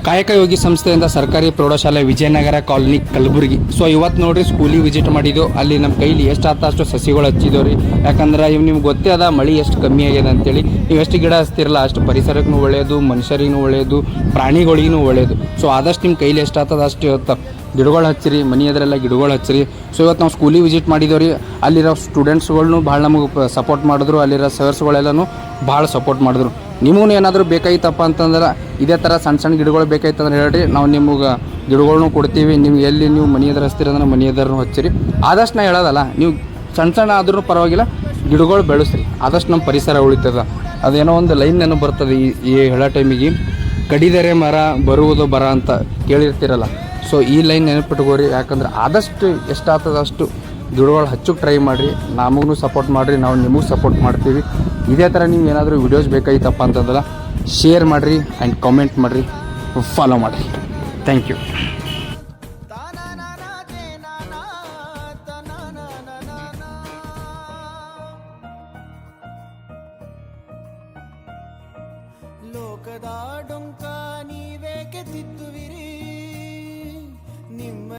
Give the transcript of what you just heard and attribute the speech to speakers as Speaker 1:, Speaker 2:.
Speaker 1: ಕಾಯಕ ಯೋಗಿ ಸಂಸ್ಥೆಯಿಂದ ಸರ್ಕಾರಿ ಪ್ರೌಢಶಾಲೆ ವಿಜಯನಗರ ಕಾಲೋನಿ ಕಲಬುರಗಿ. ಸೊ ಇವತ್ತು ನೋಡ್ರಿ ಸ್ಕೂಲಿಗೆ ವಿಸಿಟ್ ಮಾಡಿದ್ದು. ಅಲ್ಲಿ ನಮ್ಮ ಕೈಲಿ ಎಷ್ಟು ಆತ ಅಷ್ಟು ಸಸಿಗಳು ಹಚ್ಚಿದೆವು ರೀ. ಯಾಕಂದ್ರೆ ಇವು ನಿಮ್ಗೆ ಗೊತ್ತೇ ಅದ ಮಳೆ ಎಷ್ಟು ಕಮ್ಮಿ ಆಗಿದೆ ಅಂತೇಳಿ. ನೀವು ಎಷ್ಟು ಗಿಡ ಹಚ್ತಿರಲ್ಲ ಅಷ್ಟು ಪರಿಸರಕ್ಕೂ ಒಳ್ಳೆಯದು, ಮನುಷ್ಯರಿಗೂ ಒಳ್ಳೆಯದು, ಪ್ರಾಣಿಗಳಿಗೂ ಒಳ್ಳೆಯದು. ಸೊ ಆದಷ್ಟು ನಿಮ್ಮ ಕೈಲಿ ಎಷ್ಟು ಆಗ್ತದೆ ಅಷ್ಟು ಇವತ್ತು ಗಿಡಗಳು ಹಚ್ಚಿರಿ, ಮನೆ ಎದುರೆಲ್ಲ ಗಿಡಗಳು ಹಚ್ಚಿರಿ. ಸೊ ಇವತ್ತು ನಾವು ಸ್ಕೂಲಿಗೆ ವಿಸಿಟ್ ಮಾಡಿದ್ದೇವೆ ರೀ. ಅಲ್ಲಿರೋ ಸ್ಟೂಡೆಂಟ್ಸ್ಗಳ್ನು ಭಾಳ ನಮಗೆ ಸಪೋರ್ಟ್ ಮಾಡಿದ್ರು, ಅಲ್ಲಿರೋ ಸರ್ಸ್ಗಳೆಲ್ಲನೂ ಭಾಳ ಸಪೋರ್ಟ್ ಮಾಡಿದ್ರು. ನಿಮಗೂ ಏನಾದರೂ ಬೇಕಾಯ್ತಪ್ಪ ಅಂತಂದ್ರೆ ಇದೇ ಥರ ಸಣ್ಣ ಸಣ್ಣ ಗಿಡಗಳು ಬೇಕಾಯ್ತಂದ್ರೆ ಹೇಳ್ರಿ, ನಾವು ನಿಮಗೆ ಗಿಡಗಳ್ನು ಕೊಡ್ತೀವಿ. ನೀವು ಎಲ್ಲಿ ನೀವು ಮನೆ ಎದುರು ಹಚ್ತೀರಂದ್ರೆ ಮನೆ ಎದುರು ಹಚ್ಚಿರಿ. ಆದಷ್ಟು ನಾ ಹೇಳೋದಲ್ಲ, ನೀವು ಸಣ್ಣ ಸಣ್ಣ ಆದ್ರೂ ಪರವಾಗಿಲ್ಲ ಗಿಡಗಳು ಬೆಳೆಸ್ರಿ, ಆದಷ್ಟು ನಮ್ಮ ಪರಿಸರ ಉಳಿತದ. ಅದೇನೋ ಒಂದು ಲೈನ್ ನೆನಪು ಬರ್ತದೆ ಈ ಹೇಳೋ ಟೈಮಿಗೆ, ಕಡಿದರೆ ಮರ ಬರುವುದು ಬರ ಅಂತ ಕೇಳಿರ್ತೀರಲ್ಲ. ಸೊ ಈ ಲೈನ್ ನೆನಪಿಟ್ಕೋರಿ. ಯಾಕಂದ್ರೆ ಆದಷ್ಟು ಎಷ್ಟಾಗ್ತದೆ ಅಷ್ಟು ಗಿಡಗಳು ಹಚ್ಚಕ್ಕೆ ಟ್ರೈ ಮಾಡಿರಿ. ನಮಗೂ ಸಪೋರ್ಟ್ ಮಾಡಿರಿ, ನಾವು ನಿಮಗೆ ಸಪೋರ್ಟ್ ಮಾಡ್ತೀವಿ. ಇದೇ ಥರ ನೀವು ಏನಾದರೂ ವೀಡಿಯೋಸ್ ಬೇಕಾಗಿತ್ತಪ್ಪ ಅಂತಂದ್ರೆ ಶೇರ್ ಮಾಡಿರಿ ಆ್ಯಂಡ್ ಕಾಮೆಂಟ್ ಮಾಡಿರಿ, ಫಾಲೋ ಮಾಡಿರಿ. Thank you.
Speaker 2: ಲೋಕದ ಡೊಂಕ ನೀವೇಕೆ ತಿದ್ದುವಿರಿ ನಿಮ್ಮ